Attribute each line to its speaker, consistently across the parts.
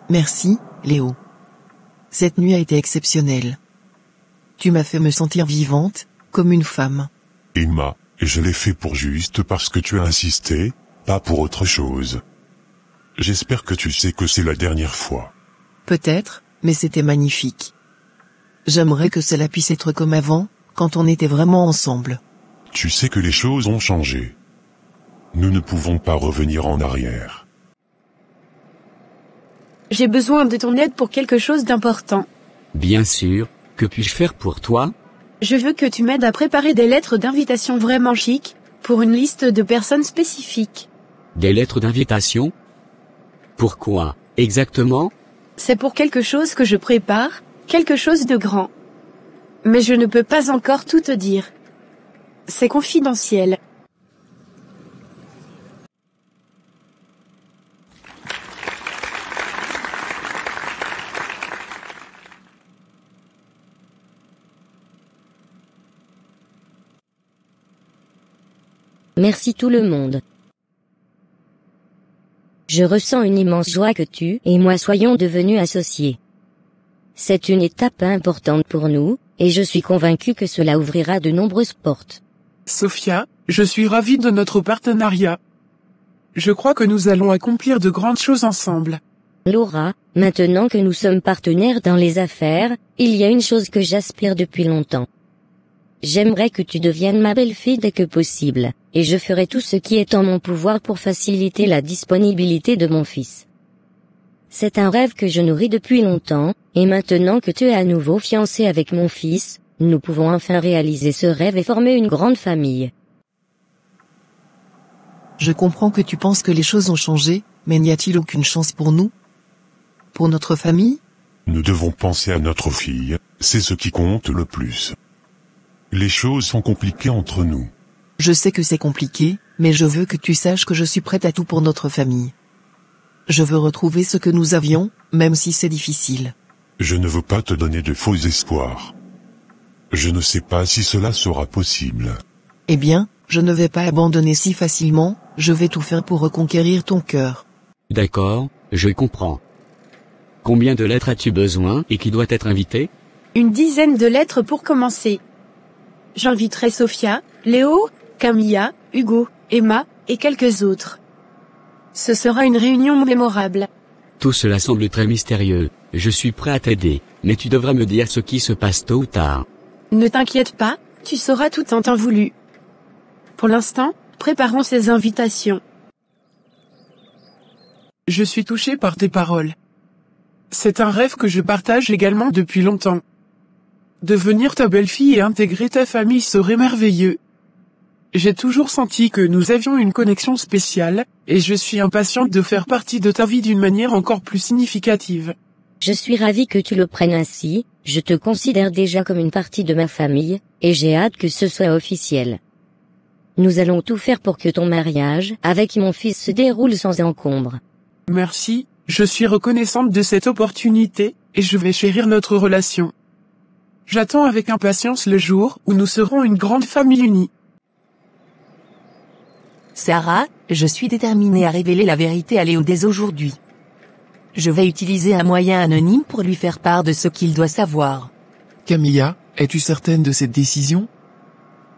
Speaker 1: Merci, Léo. Cette nuit a été exceptionnelle. Tu m'as fait me sentir vivante, comme une femme.
Speaker 2: Emma, je l'ai fait pour juste parce que tu as insisté, pas pour autre chose. J'espère que tu sais que c'est la dernière fois.
Speaker 1: Peut-être, mais c'était magnifique. J'aimerais que cela puisse être comme avant, quand on était vraiment ensemble.
Speaker 2: Tu sais que les choses ont changé. Nous ne pouvons pas revenir en arrière.
Speaker 3: J'ai besoin de ton aide pour quelque chose d'important.
Speaker 4: Bien sûr, que puis-je faire pour toi?
Speaker 3: Je veux que tu m'aides à préparer des lettres d'invitation vraiment chic, pour une liste de personnes spécifiques.
Speaker 4: Des lettres d'invitation? Pourquoi, exactement?
Speaker 3: C'est pour quelque chose que je prépare, quelque chose de grand. Mais je ne peux pas encore tout te dire. C'est confidentiel.
Speaker 5: Merci tout le monde. Je ressens une immense joie que tu et moi soyons devenus associés. C'est une étape importante pour nous, et je suis convaincu que cela ouvrira de nombreuses portes.
Speaker 6: Sophia, je suis ravie de notre partenariat. Je crois que nous allons accomplir de grandes choses ensemble.
Speaker 5: Laura, maintenant que nous sommes partenaires dans les affaires, il y a une chose que j'aspire depuis longtemps. J'aimerais que tu deviennes ma belle-fille dès que possible, et je ferai tout ce qui est en mon pouvoir pour faciliter la disponibilité de mon fils. C'est un rêve que je nourris depuis longtemps, et maintenant que tu es à nouveau fiancé avec mon fils, nous pouvons enfin réaliser ce rêve et former une grande famille.
Speaker 1: Je comprends que tu penses que les choses ont changé, mais n'y a-t-il aucune chance pour nous? Pour notre famille?
Speaker 2: Nous devons penser à notre fille, c'est ce qui compte le plus. Les choses sont compliquées entre nous.
Speaker 1: Je sais que c'est compliqué, mais je veux que tu saches que je suis prête à tout pour notre famille. Je veux retrouver ce que nous avions, même si c'est difficile.
Speaker 2: Je ne veux pas te donner de faux espoirs. Je ne sais pas si cela sera possible.
Speaker 1: Eh bien, je ne vais pas abandonner si facilement, je vais tout faire pour reconquérir ton cœur.
Speaker 4: D'accord, je comprends. Combien de lettres as-tu besoin et qui doit être invité?
Speaker 3: Une dizaine de lettres pour commencer. J'inviterai Sophia, Léo, Camilla, Hugo, Emma, et quelques autres. Ce sera une réunion mémorable.
Speaker 4: Tout cela semble très mystérieux, je suis prêt à t'aider, mais tu devras me dire ce qui se passe tôt ou tard.
Speaker 3: Ne t'inquiète pas, tu sauras tout en temps voulu. Pour l'instant, préparons ces invitations.
Speaker 6: Je suis touchée par tes paroles. C'est un rêve que je partage également depuis longtemps. Devenir ta belle-fille et intégrer ta famille serait merveilleux. J'ai toujours senti que nous avions une connexion spéciale, et je suis impatiente de faire partie de ta vie d'une manière encore plus significative.
Speaker 5: Je suis ravie que tu le prennes ainsi, je te considère déjà comme une partie de ma famille, et j'ai hâte que ce soit officiel. Nous allons tout faire pour que ton mariage avec mon fils se déroule sans encombre.
Speaker 6: Merci, je suis reconnaissante de cette opportunité, et je vais chérir notre relation. J'attends avec impatience le jour où nous serons une grande famille unie.
Speaker 7: Sarah, je suis déterminée à révéler la vérité à Léo dès aujourd'hui. Je vais utiliser un moyen anonyme pour lui faire part de ce qu'il doit savoir.
Speaker 8: Camilla, es-tu certaine de cette décision?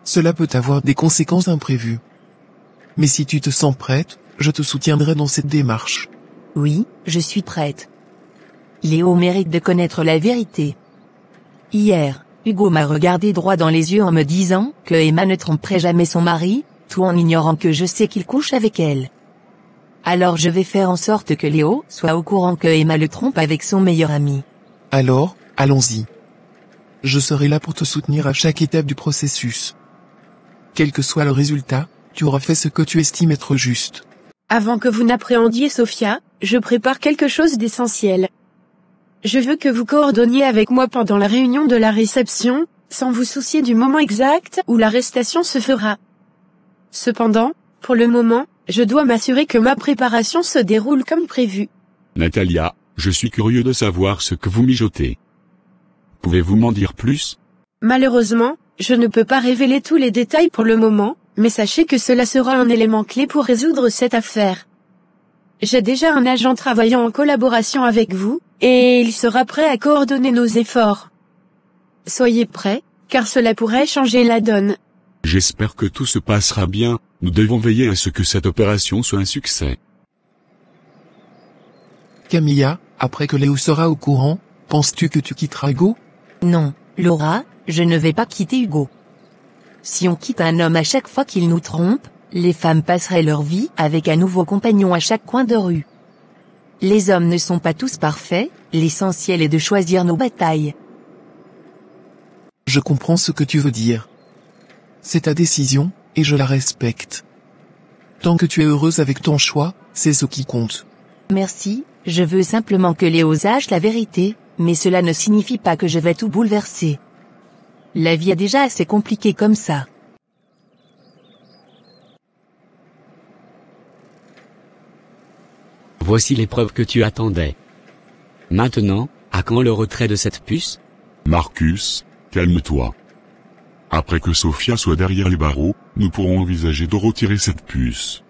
Speaker 8: Cela peut avoir des conséquences imprévues. Mais si tu te sens prête, je te soutiendrai dans cette démarche.
Speaker 7: Oui, je suis prête. Léo mérite de connaître la vérité. Hier, Hugo m'a regardé droit dans les yeux en me disant que Emma ne tromperait jamais son mari, tout en ignorant que je sais qu'il couche avec elle. Alors je vais faire en sorte que Léo soit au courant que Emma le trompe avec son meilleur ami.
Speaker 8: Alors, allons-y. Je serai là pour te soutenir à chaque étape du processus. Quel que soit le résultat, tu auras fait ce que tu estimes être juste.
Speaker 3: Avant que vous n'appréhendiez Sophia, je prépare quelque chose d'essentiel. Je veux que vous coordonniez avec moi pendant la réunion de la réception, sans vous soucier du moment exact où l'arrestation se fera. Cependant, pour le moment, je dois m'assurer que ma préparation se déroule comme prévu.
Speaker 2: Natalia, je suis curieux de savoir ce que vous mijotez. Pouvez-vous m'en dire plus?
Speaker 3: Malheureusement, je ne peux pas révéler tous les détails pour le moment, mais sachez que cela sera un élément clé pour résoudre cette affaire. J'ai déjà un agent travaillant en collaboration avec vous, et il sera prêt à coordonner nos efforts. Soyez prêts, car cela pourrait changer la donne.
Speaker 9: J'espère que tout se passera bien, nous devons veiller à ce que cette opération soit un succès.
Speaker 8: Camilla, après que Léo sera au courant, penses-tu que tu quitteras Hugo?
Speaker 7: Non, Laura, je ne vais pas quitter Hugo. Si on quitte un homme à chaque fois qu'il nous trompe, les femmes passeraient leur vie avec un nouveau compagnon à chaque coin de rue. Les hommes ne sont pas tous parfaits, l'essentiel est de choisir nos batailles.
Speaker 8: Je comprends ce que tu veux dire. C'est ta décision, et je la respecte. Tant que tu es heureuse avec ton choix, c'est ce qui compte.
Speaker 7: Merci, je veux simplement que Léo sache la vérité, mais cela ne signifie pas que je vais tout bouleverser. La vie est déjà assez compliquée comme ça.
Speaker 4: Voici les preuves que tu attendais. Maintenant, à quand le retrait de cette puce?
Speaker 9: Marcus, calme-toi. Après que Sophia soit derrière les barreaux, nous pourrons envisager de retirer cette puce.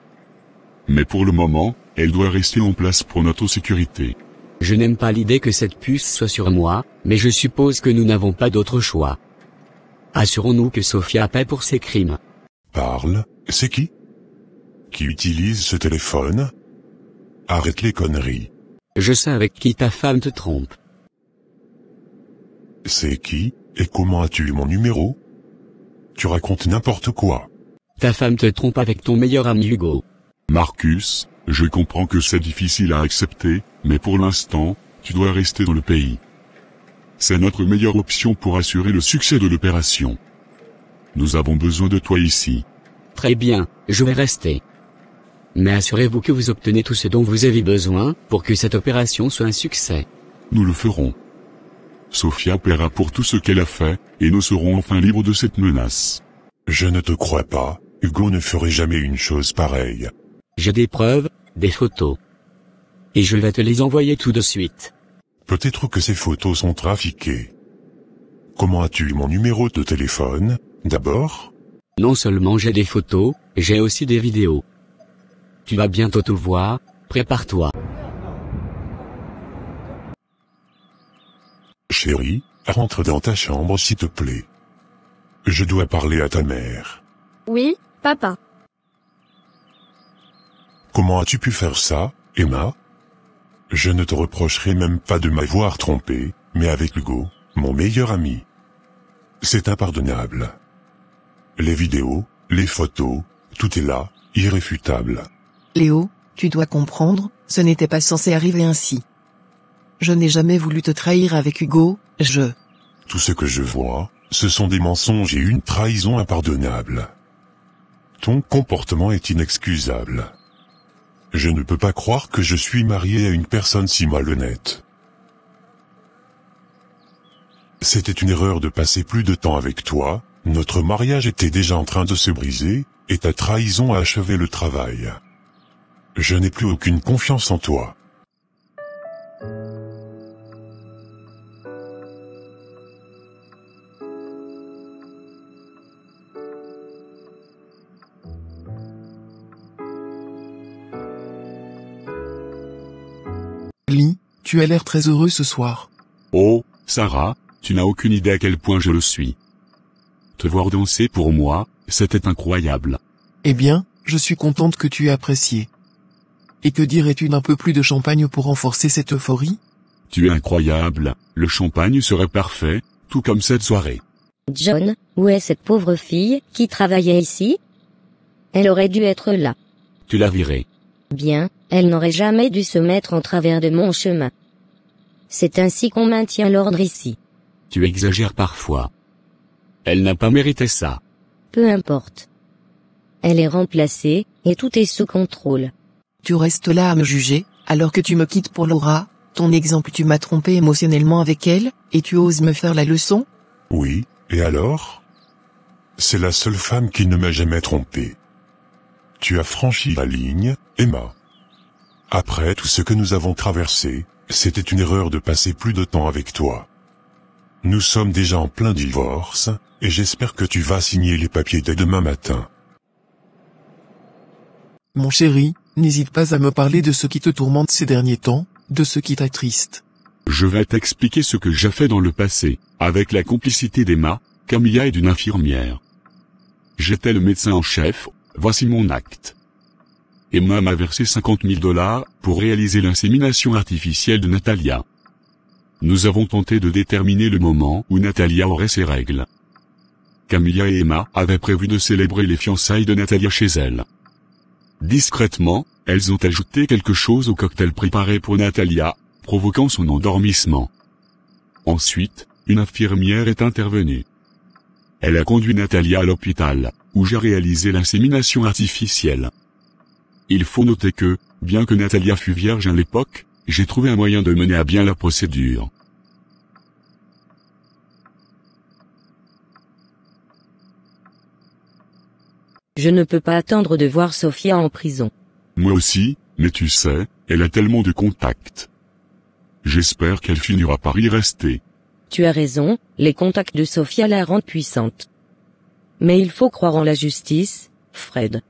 Speaker 9: Mais pour le moment, elle doit rester en place pour notre sécurité.
Speaker 4: Je n'aime pas l'idée que cette puce soit sur moi, mais je suppose que nous n'avons pas d'autre choix. Assurons-nous que Sophia paie pour ses crimes.
Speaker 2: Parle, c'est qui? Qui utilise ce téléphone? Arrête les conneries.
Speaker 4: Je sais avec qui ta femme te trompe.
Speaker 2: C'est qui, et comment as-tu eu mon numéro? Tu racontes n'importe quoi.
Speaker 4: Ta femme te trompe avec ton meilleur ami Hugo.
Speaker 9: Marcus, je comprends que c'est difficile à accepter, mais pour l'instant, tu dois rester dans le pays. C'est notre meilleure option pour assurer le succès de l'opération. Nous avons besoin de toi ici.
Speaker 4: Très bien, je vais rester. Mais assurez-vous que vous obtenez tout ce dont vous avez besoin, pour que cette opération soit un succès.
Speaker 9: Nous le ferons. Sophia paiera pour tout ce qu'elle a fait, et nous serons enfin libres de cette menace.
Speaker 2: Je ne te crois pas, Hugo ne ferait jamais une chose pareille.
Speaker 4: J'ai des preuves, des photos. Et je vais te les envoyer tout de suite.
Speaker 2: Peut-être que ces photos sont trafiquées. Comment as-tu eu mon numéro de téléphone, d'abord?
Speaker 4: Non seulement j'ai des photos, j'ai aussi des vidéos. Tu vas bientôt tout voir, prépare-toi.
Speaker 2: Chérie, rentre dans ta chambre s'il te plaît. Je dois parler à ta mère.
Speaker 10: Oui, papa.
Speaker 2: Comment as-tu pu faire ça, Emma? Je ne te reprocherai même pas de m'avoir trompé, mais avec Hugo, mon meilleur ami. C'est impardonnable. Les vidéos, les photos, tout est là, irréfutable.
Speaker 1: Léo, tu dois comprendre, ce n'était pas censé arriver ainsi. Je n'ai jamais voulu te trahir avec Hugo,
Speaker 2: Tout ce que je vois, ce sont des mensonges et une trahison impardonnable. Ton comportement est inexcusable. Je ne peux pas croire que je suis marié à une personne si malhonnête. C'était une erreur de passer plus de temps avec toi, notre mariage était déjà en train de se briser, et ta trahison a achevé le travail. Je n'ai plus aucune confiance en toi.
Speaker 8: Lee, tu as l'air très heureux ce soir.
Speaker 9: Oh, Sarah, tu n'as aucune idée à quel point je le suis. Te voir danser pour moi, c'était incroyable.
Speaker 8: Eh bien, je suis contente que tu aies apprécié. Et que dirais-tu d'un peu plus de champagne pour renforcer cette euphorie?
Speaker 9: Tu es incroyable, le champagne serait parfait, tout comme cette soirée.
Speaker 5: John, où est cette pauvre fille qui travaillait ici? Elle aurait dû être là.
Speaker 9: Tu l'as virée.
Speaker 5: Bien, elle n'aurait jamais dû se mettre en travers de mon chemin. C'est ainsi qu'on maintient l'ordre ici.
Speaker 9: Tu exagères parfois. Elle n'a pas mérité ça.
Speaker 5: Peu importe. Elle est remplacée, et tout est sous contrôle.
Speaker 1: Tu restes là à me juger, alors que tu me quittes pour Laura, ton exemple tu m'as trompé émotionnellement avec elle, et tu oses me faire la leçon?
Speaker 2: Oui, et alors? C'est la seule femme qui ne m'a jamais trompé. Tu as franchi la ligne, Emma. Après tout ce que nous avons traversé, c'était une erreur de passer plus de temps avec toi. Nous sommes déjà en plein divorce, et j'espère que tu vas signer les papiers dès demain matin.
Speaker 8: Mon chéri, n'hésite pas à me parler de ce qui te tourmente ces derniers temps, de ce qui t'attriste.
Speaker 9: Je vais t'expliquer ce que j'ai fait dans le passé, avec la complicité d'Emma, Camilla et d'une infirmière. J'étais le médecin en chef, voici mon acte. Emma m'a versé $50 000 pour réaliser l'insémination artificielle de Natalia. Nous avons tenté de déterminer le moment où Natalia aurait ses règles. Camilla et Emma avaient prévu de célébrer les fiançailles de Natalia chez elle. Discrètement, elles ont ajouté quelque chose au cocktail préparé pour Natalia, provoquant son endormissement. Ensuite, une infirmière est intervenue. Elle a conduit Natalia à l'hôpital, où j'ai réalisé l'insémination artificielle. Il faut noter que, bien que Natalia fût vierge à l'époque, j'ai trouvé un moyen de mener à bien la procédure.
Speaker 5: Je ne peux pas attendre de voir Sophia en prison.
Speaker 9: Moi aussi, mais tu sais, elle a tellement de contacts. J'espère qu'elle finira par y rester.
Speaker 5: Tu as raison, les contacts de Sophia la rendent puissante. Mais il faut croire en la justice, Fred.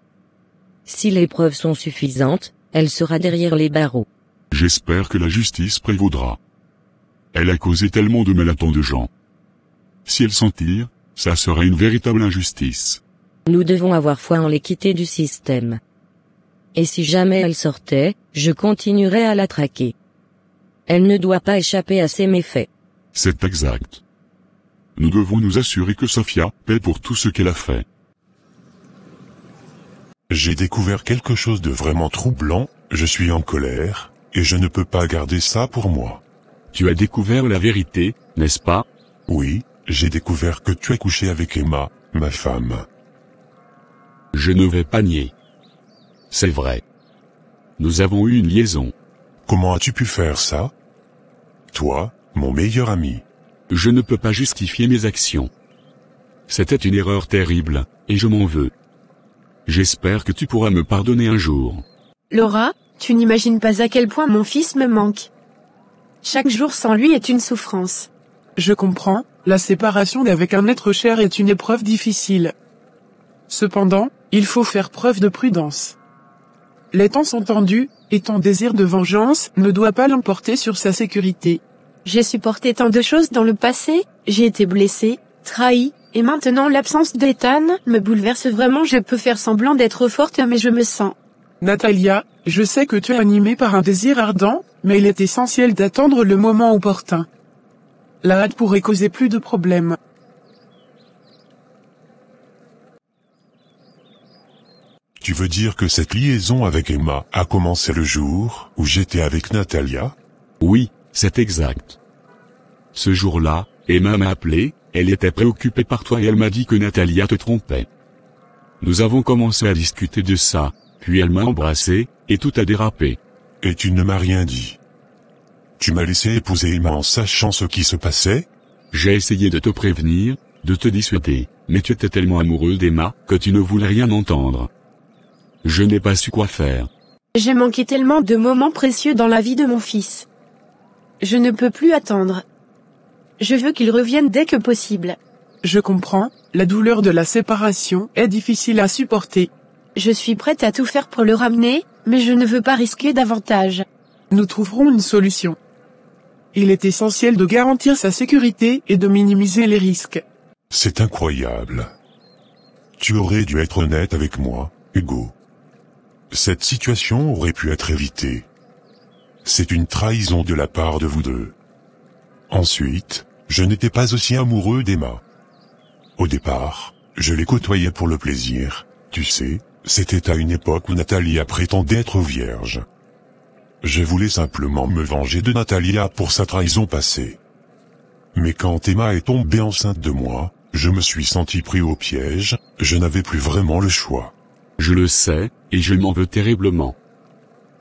Speaker 5: Si les preuves sont suffisantes, elle sera derrière les barreaux.
Speaker 9: J'espère que la justice prévaudra. Elle a causé tellement de mal à tant de gens. Si elle s'en tire, ça sera une véritable injustice.
Speaker 5: Nous devons avoir foi en l'équité du système. Et si jamais elle sortait, je continuerai à la traquer. Elle ne doit pas échapper à ses méfaits.
Speaker 9: C'est exact. Nous devons nous assurer que Sophia paie pour tout ce qu'elle a fait.
Speaker 2: J'ai découvert quelque chose de vraiment troublant, je suis en colère, et je ne peux pas garder ça pour moi.
Speaker 9: Tu as découvert la vérité, n'est-ce pas?
Speaker 2: Oui, j'ai découvert que tu as couché avec Emma, ma femme.
Speaker 9: Je ne vais pas nier. C'est vrai. Nous avons eu une liaison.
Speaker 2: Comment as-tu pu faire ça? Toi, mon meilleur ami.
Speaker 9: Je ne peux pas justifier mes actions. C'était une erreur terrible, et je m'en veux. J'espère que tu pourras me pardonner un jour.
Speaker 3: Laura, tu n'imagines pas à quel point mon fils me manque. Chaque jour sans lui est une souffrance.
Speaker 6: Je comprends, la séparation d'avec un être cher est une épreuve difficile. Cependant, il faut faire preuve de prudence. Les temps sont tendus, et ton désir de vengeance ne doit pas l'emporter sur sa sécurité.
Speaker 3: J'ai supporté tant de choses dans le passé, j'ai été blessée, trahie, et maintenant l'absence d'Ethan me bouleverse vraiment. Je peux faire semblant d'être forte mais je me sens.
Speaker 6: Natalia, je sais que tu es animée par un désir ardent, mais il est essentiel d'attendre le moment opportun. La hâte pourrait causer plus de problèmes.
Speaker 2: Tu veux dire que cette liaison avec Emma a commencé le jour où j'étais avec Natalia?
Speaker 9: Oui, c'est exact. Ce jour-là, Emma m'a appelé, elle était préoccupée par toi et elle m'a dit que Natalia te trompait. Nous avons commencé à discuter de ça, puis elle m'a embrassé, et tout a dérapé.
Speaker 2: Et tu ne m'as rien dit. Tu m'as laissé épouser Emma en sachant ce qui se passait?
Speaker 9: J'ai essayé de te prévenir, de te dissuader, mais tu étais tellement amoureux d'Emma que tu ne voulais rien entendre. Je n'ai pas su quoi faire.
Speaker 3: J'ai manqué tellement de moments précieux dans la vie de mon fils. Je ne peux plus attendre. Je veux qu'il revienne dès que possible.
Speaker 6: Je comprends, la douleur de la séparation est difficile à supporter.
Speaker 3: Je suis prête à tout faire pour le ramener, mais je ne veux pas risquer davantage.
Speaker 6: Nous trouverons une solution. Il est essentiel de garantir sa sécurité et de minimiser les risques.
Speaker 2: C'est incroyable. Tu aurais dû être honnête avec moi, Hugo. Cette situation aurait pu être évitée. C'est une trahison de la part de vous deux. Ensuite, je n'étais pas aussi amoureux d'Emma. Au départ, je l'ai côtoyée pour le plaisir, tu sais, c'était à une époque où Natalia prétendait être vierge. Je voulais simplement me venger de Natalia pour sa trahison passée. Mais quand Emma est tombée enceinte de moi, je me suis senti pris au piège, je n'avais plus vraiment le choix.
Speaker 9: Je le sais, et je m'en veux terriblement.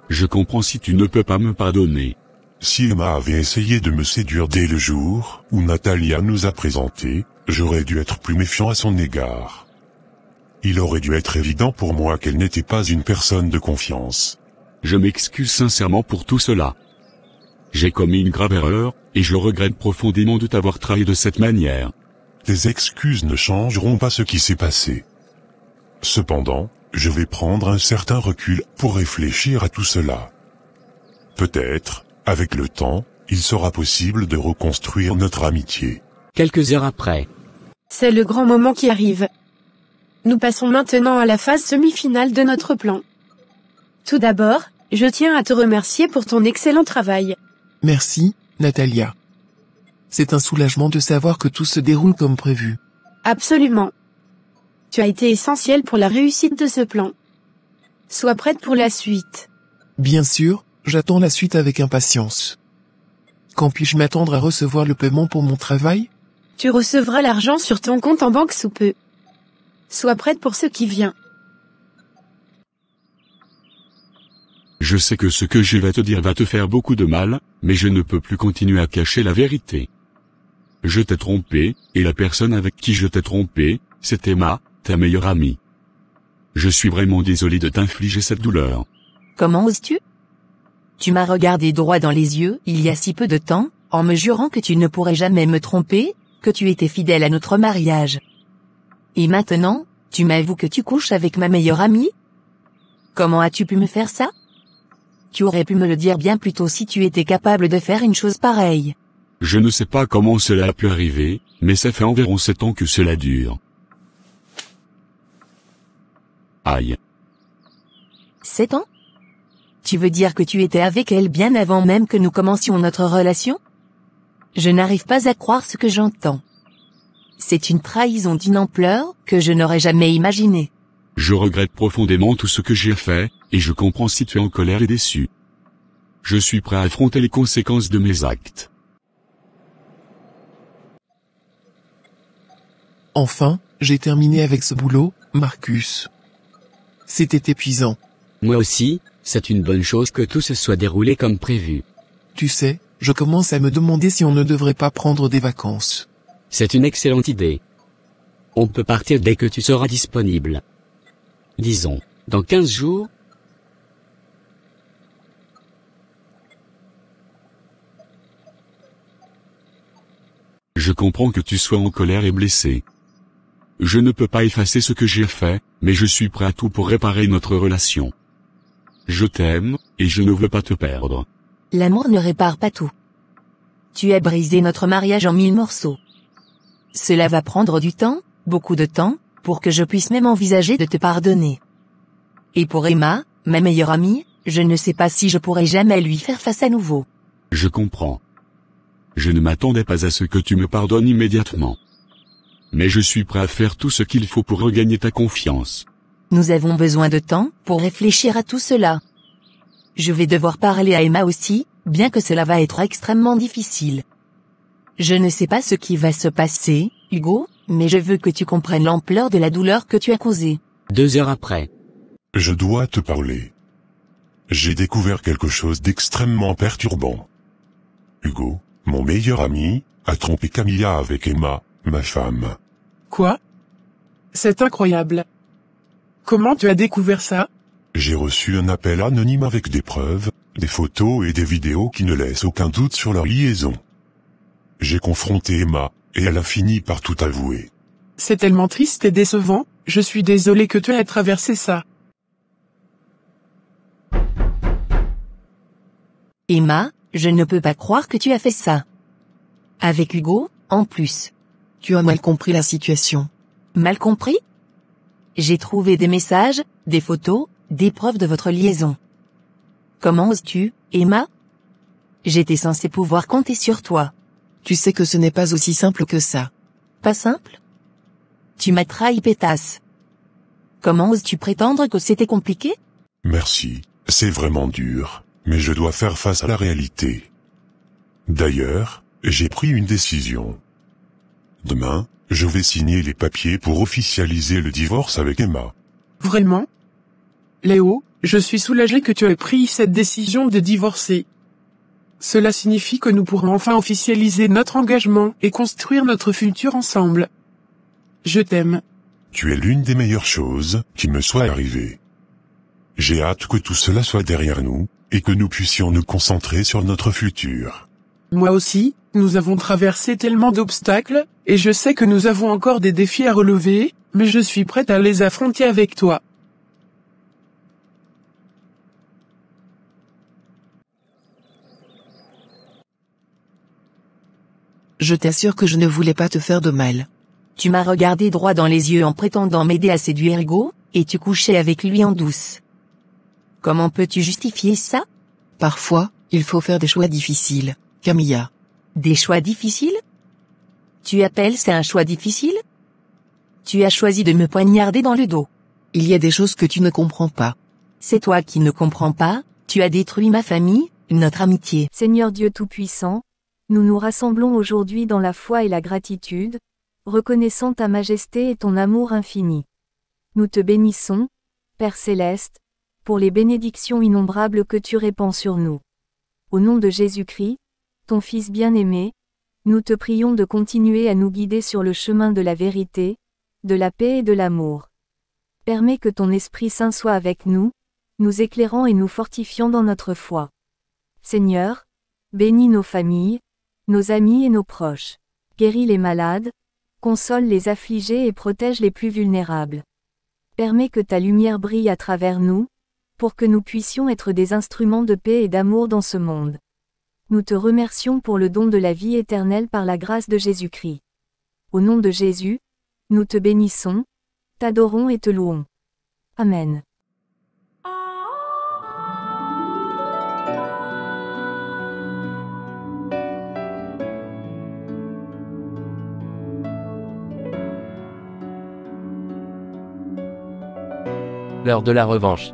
Speaker 9: Je comprends si tu ne peux pas me pardonner.
Speaker 2: Si Emma avait essayé de me séduire dès le jour où Natalia nous a présentés, j'aurais dû être plus méfiant à son égard. Il aurait dû être évident pour moi qu'elle n'était pas une personne de confiance.
Speaker 9: Je m'excuse sincèrement pour tout cela. J'ai commis une grave erreur, et je regrette profondément de t'avoir trahi de cette manière.
Speaker 2: Tes excuses ne changeront pas ce qui s'est passé. Cependant, je vais prendre un certain recul pour réfléchir à tout cela. Peut-être, avec le temps, il sera possible de reconstruire notre amitié.
Speaker 4: Quelques heures après.
Speaker 3: C'est le grand moment qui arrive. Nous passons maintenant à la phase semi-finale de notre plan. Tout d'abord, je tiens à te remercier pour ton excellent travail.
Speaker 8: Merci, Natalia. C'est un soulagement de savoir que tout se déroule comme prévu.
Speaker 3: Absolument. Tu as été essentiel pour la réussite de ce plan. Sois prête pour la suite.
Speaker 8: Bien sûr, j'attends la suite avec impatience. Quand puis-je m'attendre à recevoir le paiement pour mon travail?
Speaker 3: Tu recevras l'argent sur ton compte en banque sous peu. Sois prête pour ce qui vient.
Speaker 9: Je sais que ce que je vais te dire va te faire beaucoup de mal, mais je ne peux plus continuer à cacher la vérité. Je t'ai trompé, et la personne avec qui je t'ai trompé, c'est Emma, ta meilleure amie. Je suis vraiment désolé de t'infliger cette douleur.
Speaker 7: Comment oses-tu? Tu m'as regardé droit dans les yeux il y a si peu de temps, en me jurant que tu ne pourrais jamais me tromper, que tu étais fidèle à notre mariage. Et maintenant, tu m'avoues que tu couches avec ma meilleure amie? Comment as-tu pu me faire ça? Tu aurais pu me le dire bien plus tôt si tu étais capable de faire une chose pareille.
Speaker 9: Je ne sais pas comment cela a pu arriver, mais ça fait environ 7 ans que cela dure. Aïe.
Speaker 7: 7 ans? Tu veux dire que tu étais avec elle bien avant même que nous commencions notre relation? Je n'arrive pas à croire ce que j'entends. C'est une trahison d'une ampleur que je n'aurais jamais imaginée.
Speaker 9: Je regrette profondément tout ce que j'ai fait, et je comprends si tu es en colère et déçu. Je suis prêt à affronter les conséquences de mes actes.
Speaker 8: Enfin, j'ai terminé avec ce boulot, Marcus. C'était épuisant.
Speaker 4: Moi aussi, c'est une bonne chose que tout se soit déroulé comme prévu.
Speaker 8: Tu sais, je commence à me demander si on ne devrait pas prendre des vacances.
Speaker 4: C'est une excellente idée. On peut partir dès que tu seras disponible. Disons, dans 15 jours.
Speaker 9: Je comprends que tu sois en colère et blessé. Je ne peux pas effacer ce que j'ai fait, mais je suis prêt à tout pour réparer notre relation. Je t'aime, et je ne veux pas te perdre.
Speaker 7: L'amour ne répare pas tout. Tu as brisé notre mariage en 1000 morceaux. Cela va prendre du temps, beaucoup de temps, pour que je puisse même envisager de te pardonner. Et pour Emma, ma meilleure amie, je ne sais pas si je pourrai jamais lui faire face à nouveau.
Speaker 9: Je comprends. Je ne m'attendais pas à ce que tu me pardonnes immédiatement. Mais je suis prêt à faire tout ce qu'il faut pour regagner ta confiance.
Speaker 7: Nous avons besoin de temps pour réfléchir à tout cela. Je vais devoir parler à Emma aussi, bien que cela va être extrêmement difficile. Je ne sais pas ce qui va se passer, Hugo, mais je veux que tu comprennes l'ampleur de la douleur que tu as causée.
Speaker 4: 2 heures après.
Speaker 2: Je dois te parler. J'ai découvert quelque chose d'extrêmement perturbant. Hugo, mon meilleur ami, a trompé Camilla avec Emma, ma femme.
Speaker 6: Quoi? C'est incroyable. Comment tu as découvert ça?
Speaker 2: J'ai reçu un appel anonyme avec des preuves, des photos et des vidéos qui ne laissent aucun doute sur leur liaison. J'ai confronté Emma, et elle a fini par tout avouer.
Speaker 6: C'est tellement triste et décevant, je suis désolé que tu aies traversé ça.
Speaker 7: Emma, je ne peux pas croire que tu as fait ça. Avec Hugo, en plus.
Speaker 1: Tu as mal compris la situation.
Speaker 7: Mal compris? J'ai trouvé des messages, des photos, des preuves de votre liaison. Comment oses-tu, Emma? J'étais censé pouvoir compter sur toi.
Speaker 1: Tu sais que ce n'est pas aussi simple que ça.
Speaker 7: Pas simple? Tu m'as trahi, pétasse. Comment oses-tu prétendre que c'était compliqué?
Speaker 2: Merci, c'est vraiment dur, mais je dois faire face à la réalité. D'ailleurs, j'ai pris une décision. Demain, je vais signer les papiers pour officialiser le divorce avec Emma.
Speaker 6: Vraiment? Léo, je suis soulagé que tu aies pris cette décision de divorcer. Cela signifie que nous pourrons enfin officialiser notre engagement et construire notre futur ensemble. Je t'aime.
Speaker 2: Tu es l'une des meilleures choses qui me soient arrivées. J'ai hâte que tout cela soit derrière nous, et que nous puissions nous concentrer sur notre futur.
Speaker 6: Moi aussi, nous avons traversé tellement d'obstacles, et je sais que nous avons encore des défis à relever, mais je suis prête à les affronter avec toi.
Speaker 1: Je t'assure que je ne voulais pas te faire de mal.
Speaker 7: Tu m'as regardé droit dans les yeux en prétendant m'aider à séduire Hugo, et tu couchais avec lui en douce. Comment peux-tu justifier ça?
Speaker 1: Parfois, il faut faire des choix difficiles, Camilla.
Speaker 7: Des choix difficiles? Tu appelles ça un choix difficile? Tu as choisi de me poignarder dans le dos.
Speaker 1: Il y a des choses que tu ne comprends pas.
Speaker 7: C'est toi qui ne comprends pas, tu as détruit ma famille, notre amitié.
Speaker 10: Seigneur Dieu Tout-Puissant, nous nous rassemblons aujourd'hui dans la foi et la gratitude, reconnaissant ta majesté et ton amour infini. Nous te bénissons, Père Céleste, pour les bénédictions innombrables que tu répands sur nous. Au nom de Jésus-Christ, ton Fils bien-aimé, nous te prions de continuer à nous guider sur le chemin de la vérité, de la paix et de l'amour. Permets que ton Esprit Saint soit avec nous, nous éclairant et nous fortifiant dans notre foi. Seigneur, bénis nos familles, nos amis et nos proches. Guéris les malades, console les affligés et protège les plus vulnérables. Permets que ta lumière brille à travers nous, pour que nous puissions être des instruments de paix et d'amour dans ce monde. Nous te remercions pour le don de la vie éternelle par la grâce de Jésus-Christ. Au nom de Jésus, nous te bénissons, t'adorons et te louons. Amen.
Speaker 11: L'heure de la revanche.